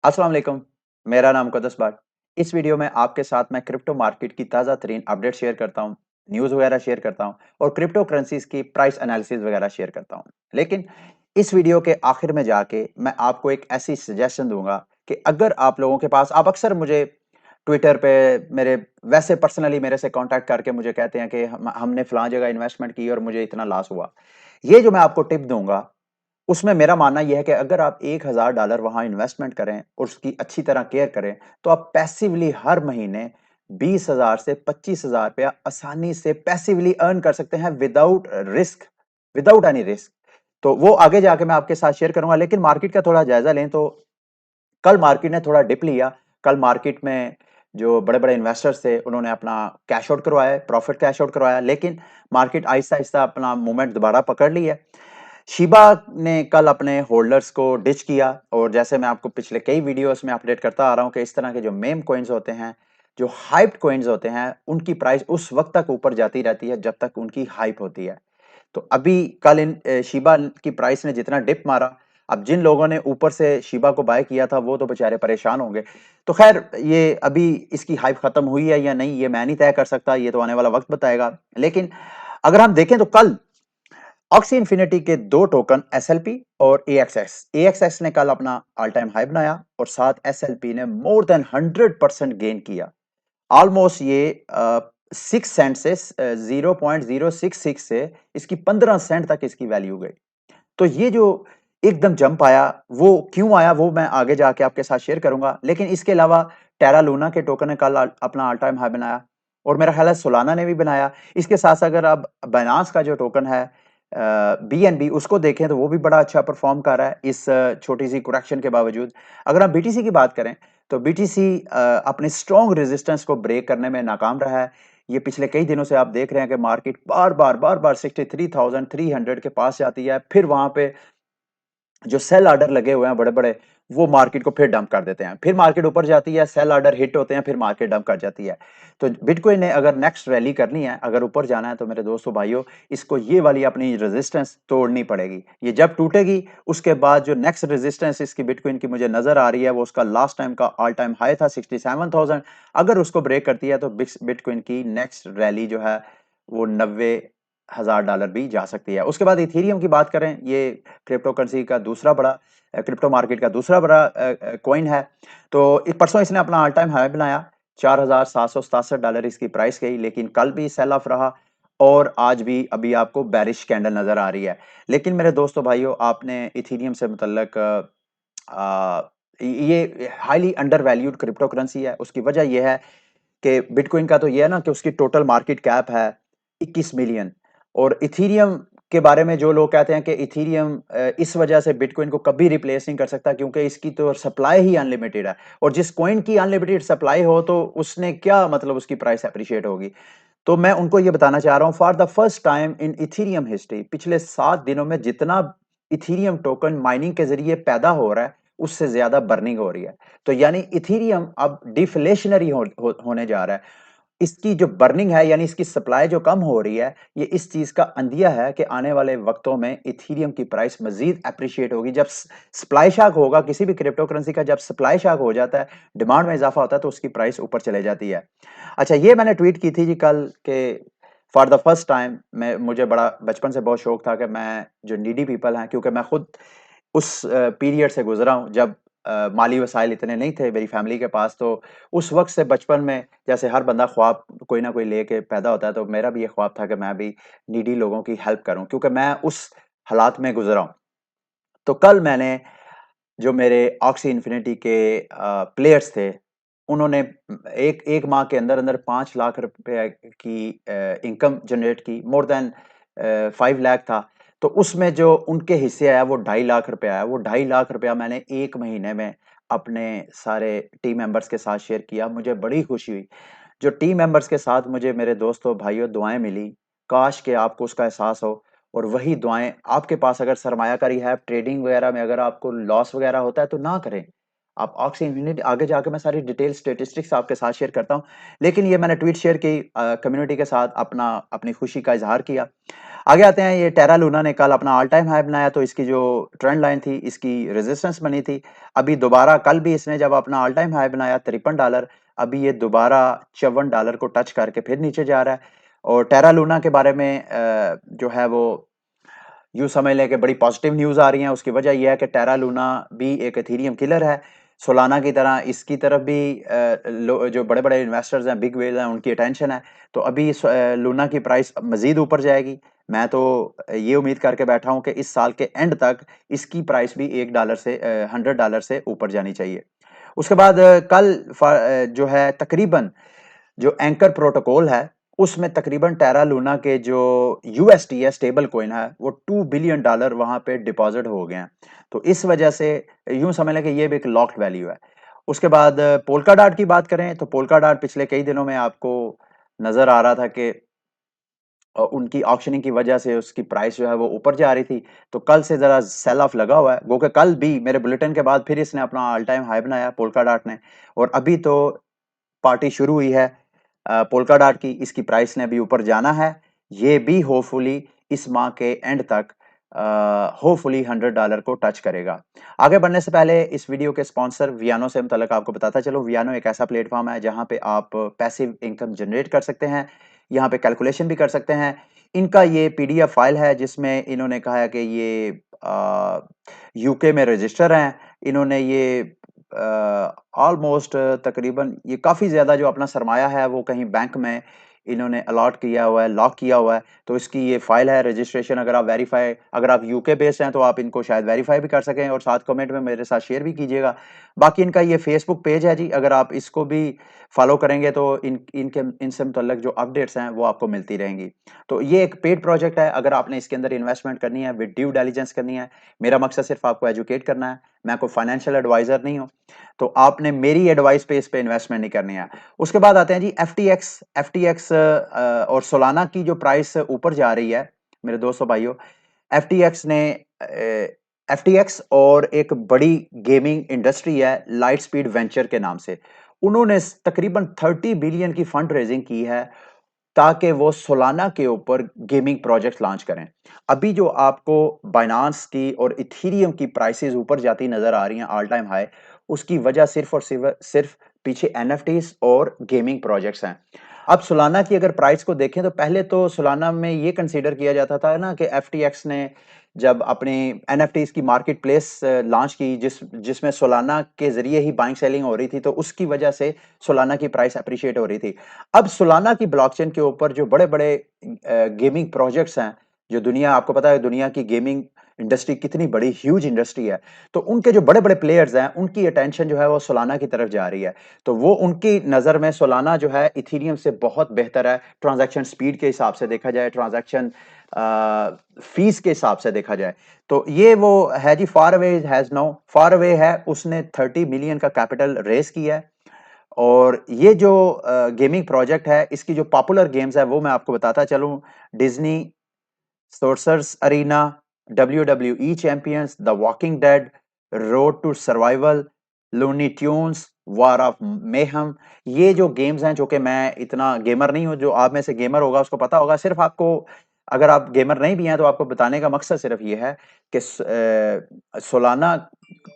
अस्सलाम वालेकुम। मेरा नाम मुक़द्दस बट। इस वीडियो में आपके साथ मैं क्रिप्टो मार्केट की ताज़ा तरीन अपडेट शेयर करता हूँ, न्यूज़ वगैरह शेयर करता हूँ और क्रिप्टो करेंसीज़ की प्राइस एनालिसिस वगैरह शेयर करता हूँ। लेकिन इस वीडियो के आखिर में जाके मैं आपको एक ऐसी सजेशन दूँगा कि अगर आप लोगों के पास आप अक्सर मुझे ट्विटर पे मेरे वैसे पर्सनली मेरे से कॉन्टैक्ट करके मुझे कहते हैं कि हमने फलाँ जगह इन्वेस्टमेंट की और मुझे इतना लॉस हुआ। ये जो मैं आपको टिप दूँगा उसमें मेरा मानना ये है कि अगर आप $1000 वहाँ इन्वेस्टमेंट करें और उसकी अच्छी तरह केयर करें, तो आप पैसिवली हर महीने 20,000 से 25,000 रुपया आसानी से पैसिवली अर्न कर सकते हैं विदाउट एनी रिस्क। तो वो आगे जाके मैं आपके साथ शेयर करूँगा, लेकिन मार्केट का थोड़ा जायज़ा लें तो कल मार्केट ने थोड़ा डिप लिया। कल मार्केट में जो बड़े-बड़े इन्वेस्टर्स थे, उन्होंने अपना कैश आउट करवाया, प्रॉफिट कैश आउट करवाया, लेकिन मार्केट आहिस्ता-आहिस्ता अपना मूवमेंट दोबारा पकड़ ली है। शिबा ने कल अपने होल्डर्स को डिच किया और जैसे मैं आपको पिछले कई वीडियोस में अपडेट करता आ रहा हूं कि इस तरह के जो मेम कॉइन्स होते हैं, जो हाइप्ड कॉइन्स होते हैं, उनकी प्राइस उस वक्त तक ऊपर जाती रहती है जब तक उनकी हाइप होती है। तो अभी कल शिबा की प्राइस ने जितना डिप मारा, अब जिन लोगों ने ऊपर से शिबा को बाय किया था वो तो बेचारे परेशान होंगे। तो खैर, ये अभी इसकी हाइप खत्म हुई है या नहीं, ये मैं नहीं तय कर सकता, ये तो आने वाला वक्त बताएगा। लेकिन अगर हम देखें तो कल ऑक्सी इन्फिनिटी के दो टोकन एसएलपी और एएक्सएक्स ने कल अपना ऑल टाइम हाई बनाया और साथ एसएलपी ने मोर देन 100% गेन किया। ऑलमोस्ट ये 6 सेंट से 0.066 से इसकी 15 सेंट तक इसकी वैल्यू गई। तो ये जो एकदम जंप आया, वो क्यों आया वो मैं आगे जाके आपके साथ शेयर करूंगा। लेकिन इसके अलावा टेरा लूना के टोकन ने कल अपना ऑल टाइम हाई बनाया और मेरा ख्याल है सोलाना ने भी बनाया। इसके साथ साथ अगर आप बाइनांस का जो टोकन है बीएनबी, उसको देखें तो वो भी बड़ा अच्छा परफॉर्म कर रहा है इस छोटी सी करेक्शन के बावजूद। अगर आप बीटीसी की बात करें तो बीटीसी अपने स्ट्रॉन्ग रेजिस्टेंस को ब्रेक करने में नाकाम रहा है। ये पिछले कई दिनों से आप देख रहे हैं कि मार्केट बार-बार 63,300 के पास जाती है, फिर वहां पे जो सेल ऑर्डर लगे हुए हैं बड़े-बड़े, वो मार्केट को फिर डंप कर देते हैं। फिर मार्केट ऊपर जाती है, सेल ऑर्डर हिट होते हैं, फिर मार्केट डंप कर जाती है। तो बिटकॉइन ने अगर नेक्स्ट रैली करनी है, अगर ऊपर जाना है, तो मेरे दोस्तों भाइयों, इसको ये वाली अपनी रेजिस्टेंस तोड़नी पड़ेगी। ये जब टूटेगी, उसके बाद जो नेक्स्ट रेजिस्टेंस इसकी बिटकॉइन की मुझे नजर आ रही है, वो उसका लास्ट टाइम का ऑल टाइम हाई था 67,000। अगर उसको ब्रेक करती है तो बिटकॉइन की नेक्स्ट रैली जो है वो $90,000 भी जा सकती है। उसके बाद इथेरियम की बात करें, ये क्रिप्टो करेंसी का दूसरा बड़ा क्रिप्टो मार्केट का दूसरा बड़ा कॉइन है। तो परसों इसने अपना ऑल टाइम हाई बनाया, $4,767 इसकी प्राइस गई, लेकिन कल भी सेल ऑफ रहा और आज भी अभी आपको बेरिश कैंडल नजर आ रही है। लेकिन मेरे दोस्तों भाइयों, आपने इथेरियम से मुतल्लक ये highly under valued crypto currency है। उसकी वजह यह है कि बिटकॉइन का तो ये है ना कि उसकी टोटल मार्केट कैप है 21 मिलियन। और इथेरियम के बारे में जो लोग कहते हैं कि इथेरियम इस वजह से बिटकॉइन को कभी रिप्लेस नहीं कर सकता, क्योंकि इसकी तो सप्लाई ही अनलिमिटेड है और जिस कॉइन की अनलिमिटेड सप्लाई हो तो उसने क्या मतलब उसकी प्राइस अप्रिशिएट होगी। तो मैं उनको ये बताना चाह रहा हूं, for the first time in Ethereum history पिछले 7 दिनों में जितना इथेरियम टोकन माइनिंग के जरिए पैदा हो रहा है, उससे ज्यादा बर्निंग हो रही है। तो यानी इथेरियम अब डिफ्लेशनरी होने जा रहा है। इसकी जो बर्निंग है, यानी इसकी सप्लाई जो कम हो रही है, ये इस चीज का अंदिया है कि आने वाले वक्तों में इथेरियम की प्राइस मजीद अप्रिशिएट होगी। जब सप्लाई शॉक होगा किसी भी क्रिप्टो करेंसी का, जब सप्लाई शॉक हो जाता है, डिमांड में इजाफा होता है, तो उसकी प्राइस ऊपर चले जाती है। अच्छा, ये मैंने ट्वीट की थी जी कल के फॉर द फर्स्ट टाइम मैं मुझे बड़ा बचपन से बहुत शौक था कि मैं जो नीडी पीपल हैं, क्योंकि मैं खुद उस पीरियड से गुजरा हूँ जब माली वसाइल इतने नहीं थे मेरी फैमिली के पास। तो उस वक्त से बचपन में जैसे हर बंदा ख्वाब कोई ना कोई लेके पैदा होता है, तो मेरा भी ये ख्वाब था कि मैं भी नीडी लोगों की हेल्प करूं, क्योंकि मैं उस हालात में गुजरा हूं। तो कल मैंने जो मेरे ऑक्सी इन्फिनिटी के प्लेयर्स थे, उन्होंने एक एक माह के अंदर अंदर 5 लाख रुपए की इनकम जनरेट की। मोर देन 5 लाख था। तो उसमें जो उनके हिस्से आया वो 2.5 लाख रुपए आया। वो 2.5 लाख रुपया मैंने एक महीने में अपने सारे टीम मेंबर्स के साथ शेयर किया। मुझे बड़ी खुशी हुई। जो टीम मेंबर्स के साथ मुझे मेरे दोस्तों भाइयों दुआएं मिली, काश के आपको उसका एहसास हो। और वही दुआएं आपके पास, अगर सरमायाकारी है ट्रेडिंग वगैरह में, अगर आपको लॉस वगैरह होता है तो ना करें। आप ऑक्सी इन्फिनिटी आगे जाके मैं सारी डिटेल स्टेटिस्टिक्स आपके साथ शेयर करता हूं। लेकिन ये मैंने ट्वीट शेयर की कम्युनिटी के साथ अपनी खुशी का इजहार किया। आगे आते हैं, ये टेरा लूना ने कल अपना ऑल टाइम हाई बनाया, तो इसकी जो ट्रेंड लाइन थी, इसकी रेजिस्टेंस बनी थी। अभी दोबारा कल भी इसने जब अपना ऑल टाइम हाई बनाया $53, अभी ये दोबारा $54 को टच करके फिर नीचे जा रहा है। और टेरा लूना के बारे में जो है वो यूँ समझ लें कि बड़ी पॉजिटिव न्यूज़ आ रही हैं। उसकी वजह ये है कि टेरा लूना भी एक इथेरियम किलर है। सोलाना की तरह इसकी तरफ भी जो बड़े-बड़े इन्वेस्टर्स हैं, बिग वेल हैं, उनकी अटेंशन है। तो अभी लूना की प्राइस मज़ीद ऊपर जाएगी। मैं तो ये उम्मीद करके बैठा हूँ कि इस साल के एंड तक इसकी प्राइस भी $1 से $100 से ऊपर जानी चाहिए। उसके बाद कल जो है तकरीबन जो एंकर प्रोटोकॉल है, उसमें तकरीबन टेरा लूना के जो यूएसटी है, स्टेबल कॉइन है, वो $2 बिलियन वहाँ पे डिपॉज़िट हो गए हैं। तो इस वजह से यूँ समझ लें कि ये भी एक लॉक्ड वैल्यू है। उसके बाद पोल्का डॉट की बात करें, तो पोल्का डॉट पिछले कई दिनों में आपको नज़र आ रहा था कि उनकी ऑक्शनिंग की वजह से उसकी प्राइस जो है वो ऊपर जा रही थी। तो कल से ज़रा सेल ऑफ लगा हुआ है। गो के कल भी मेरे बुलेटिन के बाद फिर इसने अपना ऑल टाइम हाई बनाया पोल्का डॉट ने, और अभी तो पार्टी शुरू हुई है पोल्का डॉट की, इसकी प्राइस ने भी ऊपर जाना है। ये भी होपफुली इस माह के एंड तक होपफुली $100 को टच करेगा। आगे बढ़ने से पहले इस वीडियो के स्पॉन्सर वियानो से मुतल्लिक आपको बताता चलूँ। वियानो एक ऐसा प्लेटफॉर्म है जहाँ पे आप पैसिव इनकम जनरेट कर सकते हैं, यहाँ पे कैलकुलेशन भी कर सकते हैं। इनका ये पीडीएफ फाइल है जिसमें इन्होंने कहा है कि ये यूके में रजिस्टर हैं। इन्होंने ये ऑलमोस्ट तकरीबन ये काफ़ी ज़्यादा जो अपना सरमाया है वो कहीं बैंक में इन्होंने अलॉट किया हुआ है, लॉक किया हुआ है। तो इसकी ये फाइल है रजिस्ट्रेशन। अगर आप यूके बेस्ड हैं तो आप इनको शायद वेरीफाई भी कर सकें, और साथ कमेंट में मेरे साथ शेयर भी कीजिएगा। बाकी इनका ये फेसबुक पेज है जी, अगर आप इसको भी फॉलो करेंगे तो इनसे मुतल्लिक जो अपडेट्स हैं वो आपको मिलती रहेंगी। तो ये एक पेड प्रोजेक्ट है। अगर आपने इसके अंदर इन्वेस्टमेंट करनी है, विद ड्यू डिलिजेंस करनी है, मेरा मकसद सिर्फ आपको एजुकेट करना है। मैं कोई फाइनेंशियल एडवाइजर नहीं हूँ, तो आपने मेरी एडवाइस पे इस पे इन्वेस्टमेंट नहीं करनी है। उसके बाद आते हैं जी एफटीएक्स और सोलाना की जो प्राइस ऊपर जा रही है मेरे दोस्तों भाइयों। एफटीएक्स ने एफटीएक्स और एक बड़ी गेमिंग इंडस्ट्री है लाइट स्पीड वेंचर के नाम से, उन्होंने तकरीबन 30 बिलियन की फंड रेजिंग की है ताकि वो सोलाना के ऊपर गेमिंग प्रोजेक्ट लॉन्च करें। अभी जो आपको बाइनांस की और इथेरियम की प्राइसेस ऊपर जाती नजर आ रही हैं ऑल टाइम हाई, उसकी वजह सिर्फ और सिर्फ पीछे एनएफटीज और गेमिंग प्रोजेक्ट्स हैं। अब सोलाना की अगर प्राइस को देखें तो पहले तो सोलाना में ये कंसीडर किया जाता था ना कि एफटीएक्स ने जब अपनी एनएफटीज की मार्केट प्लेस लॉन्च की, जिसमें सोलाना के जरिए ही बाइंग सेलिंग हो रही थी, तो उसकी वजह से सोलाना की प्राइस अप्रिशिएट हो रही थी। अब सोलाना की ब्लॉकचेन के ऊपर जो बड़े-बड़े गेमिंग प्रोजेक्ट्स हैं, जो दुनिया आपको पता है दुनिया की गेमिंग इंडस्ट्री कितनी बड़ी ह्यूज इंडस्ट्री है, तो उनके जो बड़े-बड़े प्लेयर्स हैं, उनकी अटेंशन जो है वो सोलाना की तरफ जा रही है। तो वो उनकी नज़र में सोलाना जो है इथेरियम से बहुत बेहतर है, ट्रांज़ैक्शन स्पीड के हिसाब से देखा जाए, ट्रांज़ैक्शन फीस के हिसाब से देखा जाए। तो ये वो है जी, far away has no far away है, उसने 30 मिलियन का कैपिटल रेज़ किया है। और ये जो गेमिंग प्रोजेक्ट है, इसकी जो पॉपुलर गेम्स है वो मैं आपको बताता चलूँ। Disney, sorcerers arena, WWE champions, the walking dead, road to survival, looney tunes, war of mayhem. ये जो गेम्स हैं, जो कि मैं इतना गेमर नहीं हूँ, जो आप में से गेमर होगा उसको पता होगा। सिर्फ आपको, अगर आप गेमर नहीं भी हैं तो आपको बताने का मकसद सिर्फ ये है कि सोलाना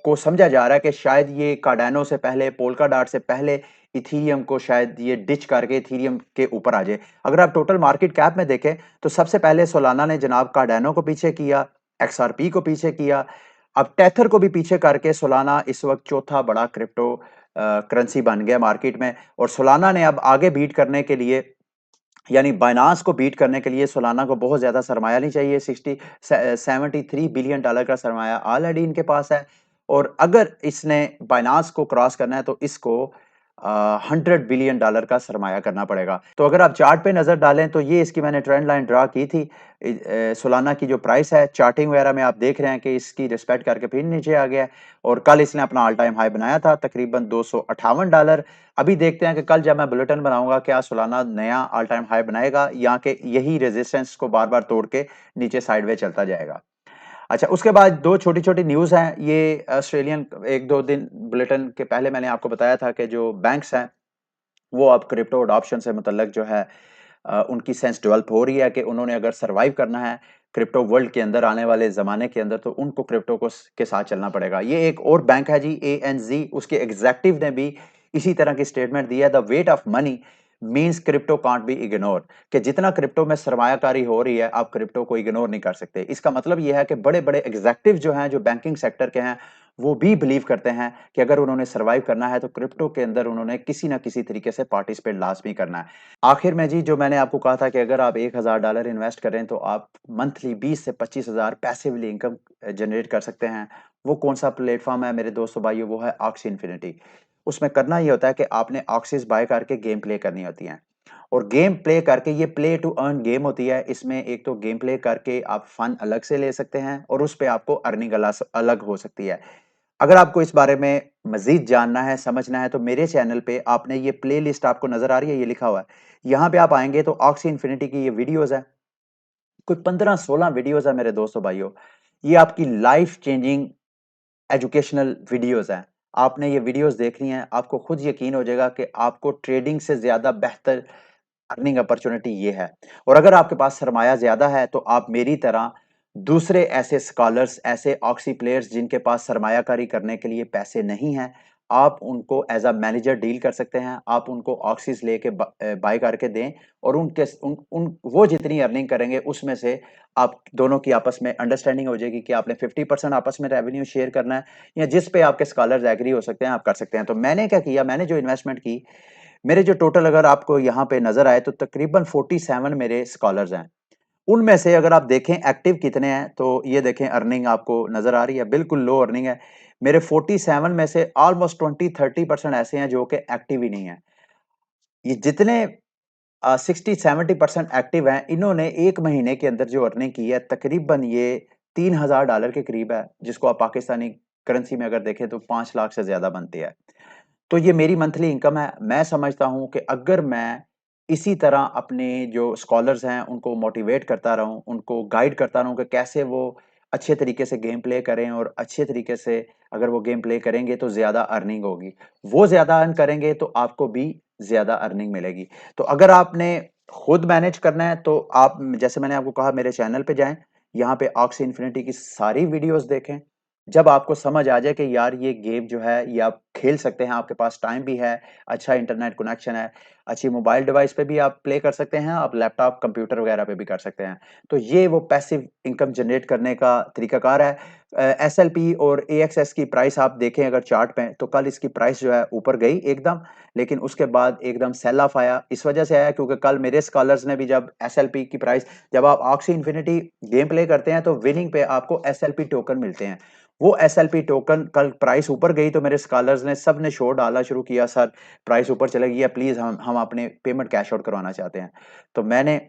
को समझा जा रहा है कि शायद ये कार्डानो से पहले, पोल्का डॉट से पहले इथीरियम को शायद ये डिच करके इथीरियम के ऊपर आ जाए। अगर आप टोटल मार्केट कैप में देखें तो सबसे पहले सोलाना ने जनाब कार्डानो को पीछे किया, एक्सआरपी को पीछे किया, अब टेथर को भी पीछे करके सोलाना इस वक्त चौथा बड़ा क्रिप्टो करेंसी बन गया मार्केट में। और सोलाना ने अब आगे बीट करने के लिए, यानी बाइनांस को बीट करने के लिए, सोलाना को बहुत ज्यादा सरमाया नहीं चाहिए। 73 बिलियन डॉलर का सरमाया ऑलरेडी इनके पास है, और अगर इसने बाइनांस को क्रॉस करना है तो इसको $100 बिलियन का सरमाया करना पड़ेगा। तो अगर आप चार्ट पे नजर डालें तो ये इसकी मैंने ट्रेंड लाइन ड्रा की थी। सोलाना की जो प्राइस है चार्टिंग वगैरह में आप देख रहे हैं कि इसकी रिस्पेक्ट करके फिर नीचे आ गया है, और कल इसने अपना ऑल टाइम हाई बनाया था तकरीबन $258। अभी देखते हैं कि कल जब मैं बुलेटिन बनाऊंगा क्या सोलाना नया ऑल टाइम हाई बनाएगा, या कि यही रेजिस्टेंस को बार बार तोड़ के नीचे साइडवे चलता जाएगा। अच्छा, उसके बाद दो छोटी-छोटी न्यूज़ हैं। ये ऑस्ट्रेलियन 1-2 दिन बुलेटिन के पहले मैंने आपको बताया था कि जो बैंक्स हैं, वो अब क्रिप्टो अडॉप्शन से मुतल्लिक जो है उनकी सेंस डेवलप हो रही है कि उन्होंने अगर सर्वाइव करना है क्रिप्टो वर्ल्ड के अंदर आने वाले ज़माने के अंदर, तो उनको क्रिप्टो को के साथ चलना पड़ेगा। ये एक और बैंक है जी, ANZ, उसके एग्जेक्टिव ने भी इसी तरह की स्टेटमेंट दी है, the weight of money means crypto can't be ignore, कि जितना क्रिप्टो में सरमायाकारी हो रही है, आप क्रिप्टो को इग्नोर नहीं कर सकते। इसका मतलब यह है कि बड़े-बड़े एग्जेक्टिव जो हैं, जो बैंकिंग सेक्टर के हैं, वो भी बिलीव करते हैं कि अगर उन्होंने सर्वाइव करना है, तो क्रिप्टो के अंदर उन्होंने किसी ना किसी तरीके से पार्टिसिपेट लाज़मी करना है। आखिर में जी, जो मैंने आपको कहा था कि अगर आप $1000 इन्वेस्ट करें, तो आप मंथली 20 से 25,000 पैसिवली इनकम जनरेट कर सकते हैं। वो कौन-सा प्लेटफ़ॉर्म है मेरे दोस्तों भाइयों, वो है Axie Infinity। उसमें करना ये होता है कि आपने ऑक्सीज बाय करके गेम प्ले करनी होती हैं, और गेम प्ले करके, ये प्ले टू अर्न गेम होती है। इसमें एक तो गेम प्ले करके आप फन अलग से ले सकते हैं, और उस पे आपको अर्निंग अलग हो सकती है। अगर आपको इस बारे में मजीद जानना है, समझना है, तो मेरे चैनल पे आपने ये प्ले लिस्ट आपको नजर आ रही है, ये लिखा हुआ है, यहाँ पे आप आएंगे तो ऑक्सी इन्फिनिटी की ये वीडियोस है, कोई 15-16 वीडियोस है मेरे दोस्तों भाइयों। ये आपकी लाइफ चेंजिंग एजुकेशनल वीडियोस हैं। आपने ये वीडियोस देखनी है, आपको खुद यकीन हो जाएगा कि आपको ट्रेडिंग से ज़्यादा बेहतर अर्निंग अपॉर्चुनिटी ये है। और अगर आपके पास सरमाया ज़्यादा है, तो आप मेरी तरह दूसरे ऐसे स्कॉलर्स, ऐसे ऑक्सी प्लेयर्स जिनके पास सरमायाकारी करने के लिए पैसे नहीं हैं, आप उनको एज़ अ मैनेजर डील कर सकते हैं। आप उनको ऑक्सीज़ लेके बाय करके दें, और उनके उन उन वो जितनी अर्निंग करेंगे, उसमें से आप दोनों की आपस में अंडरस्टैंडिंग हो जाएगी कि आपने 50% आपस में रेवेन्यू शेयर करना है, या जिस पे आपके स्कॉलर्स एग्री हो सकते हैं, आप कर सकते हैं। तो मैंने क्या किया, मैंने जो इन्वेस्टमेंट की, मेरे जो टोटल अगर आपको यहाँ पे नज़र आए, तो तकरीबन 47 मेरे स्कॉलर्स हैं। उनमें से अगर आप देखें एक्टिव कितने हैं, तो ये देखें अर्निंग आपको नज़र आ रही है, बिल्कुल लो अर्निंग है। मेरे 47 में से ऑलमोस्ट 20-30% ऐसे हैं जो कि एक्टिव ही नहीं है। ये जितने 60-70% एक्टिव हैं, इन्होंने 1 महीने के अंदर जो अर्निंग की है, तकरीबन ये $3000 के करीब है, जिसको आप पाकिस्तानी करेंसी में अगर देखें तो 5 लाख से ज़्यादा बनती है। तो ये मेरी मंथली इनकम है। मैं समझता हूँ कि अगर मैं इसी तरह अपने जो स्कॉलर्स हैं, उनको मोटिवेट करता रहूँ, उनको गाइड करता रहूँ कि कैसे वो अच्छे तरीके से गेम प्ले करें, और अच्छे तरीके से अगर वो गेम प्ले करेंगे तो ज़्यादा अर्निंग होगी। वो ज़्यादा अर्न करेंगे तो आपको भी ज़्यादा अर्निंग मिलेगी। तो अगर आपने खुद मैनेज करना है, तो आप, जैसे मैंने आपको कहा, मेरे चैनल पे जाएँ, यहाँ पे ऑक्सी इन्फिनिटी की सारी वीडियोज़ देखें। जब आपको समझ आ जाए कि यार ये गेम जो है, ये आप खेल सकते हैं, आपके पास टाइम भी है, अच्छा इंटरनेट कनेक्शन है, अच्छी मोबाइल डिवाइस पे भी आप प्ले कर सकते हैं, आप लैपटॉप, कंप्यूटर वगैरह पे भी कर सकते हैं। तो ये वो पैसिव इनकम जनरेट करने का तरीकाकार है। एसएलपी और एएक्सएस की प्राइस आप देखें अगर चार्ट पे, तो कल इसकी प्राइस जो है ऊपर गई एकदम, लेकिन उसके बाद एकदम सेल ऑफ आया। इस वजह से आया क्योंकि कल मेरे स्कॉलर्स ने भी, जब एसएलपी की प्राइस, जब आप ऑक्सी इन्फिनिटी गेम प्ले करते हैं, तो विनिंग पे आपको एसएलपी टोकन मिलते हैं। वो एसएलपी टोकन, कल प्राइस ऊपर गई तो मेरे स्कॉलर्स ने, सब ने शोर डालना शुरू किया, सर प्राइस ऊपर चली गई है, प्लीज हम अपने पेमेंट कैश आउट करवाना चाहते हैं। तो मैंने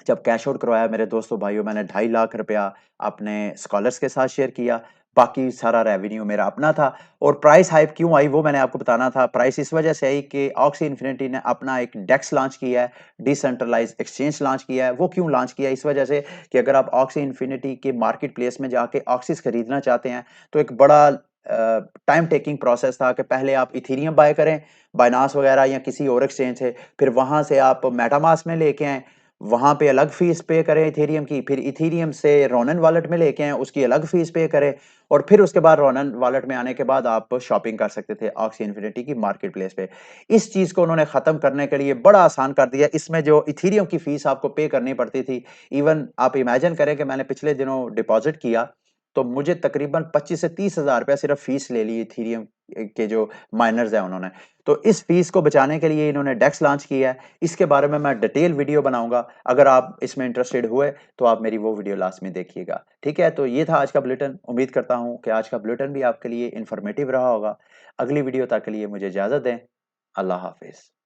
जब कैश आउट करवाया मेरे दोस्तों भाइयों, मैंने 2.5 लाख रुपया अपने स्कॉलर्स के साथ शेयर किया। बाकी सारा रेवेन्यू मेरा अपना था। और प्राइस हाइप क्यों आई वो मैंने आपको बताना था। प्राइस इस वजह से आई कि ऑक्सी इन्फिनिटी ने अपना एक डेक्स लॉन्च किया है, डिसेंट्रलाइज्ड एक्सचेंज लॉन्च किया है। वो क्यों लॉन्च किया है? इस वजह से कि अगर आप ऑक्सी इन्फिनिटी के मार्केट प्लेस में जाके ऑक्सीज खरीदना चाहते हैं, तो एक बड़ा टाइम टेकिंग प्रोसेस था कि पहले आप इथेरियम बाय करें, बाइनांस वगैरह या किसी और एक्सचेंज से, फिर वहां से आप मेटामास्क में लेके आएं, वहाँ पे अलग फीस पे करें इथेरियम की, फिर इथेरियम से रोनन वॉलेट में लेके आएँ, उसकी अलग फीस पे करें, और फिर उसके बाद रोनन वॉलेट में आने के बाद आप शॉपिंग कर सकते थे ऑक्सी इन्फिनिटी की मार्केट प्लेस पे। इस चीज़ को उन्होंने ख़त्म करने के लिए बड़ा आसान कर दिया। इसमें जो इथेरियम की फीस आपको पे करनी पड़ती थी, इवन आप इमेजिन करें कि मैंने पिछले दिनों डिपॉज़िट किया, तो मुझे तकरीबन 25 से 30,000 रुपया सिर्फ फीस ले ली इथेरियम के जो माइनर्स हैं उन्होंने। तो इस फीस को बचाने के लिए इन्होंने डेक्स लॉन्च किया है। इसके बारे में मैं डिटेल वीडियो बनाऊँगा। अगर आप इसमें इंटरेस्टेड हुए, तो आप मेरी वो वीडियो लास्ट में देखिएगा। ठीक है? तो ये था आज का बुलेटिन। उम्मीद करता हूँ कि आज का बुलेटिन भी आपके लिए इन्फॉर्मेटिव रहा होगा। अगली वीडियो तक के लिए मुझे इजाज़त दें। अल्लाह हाफ़िज़।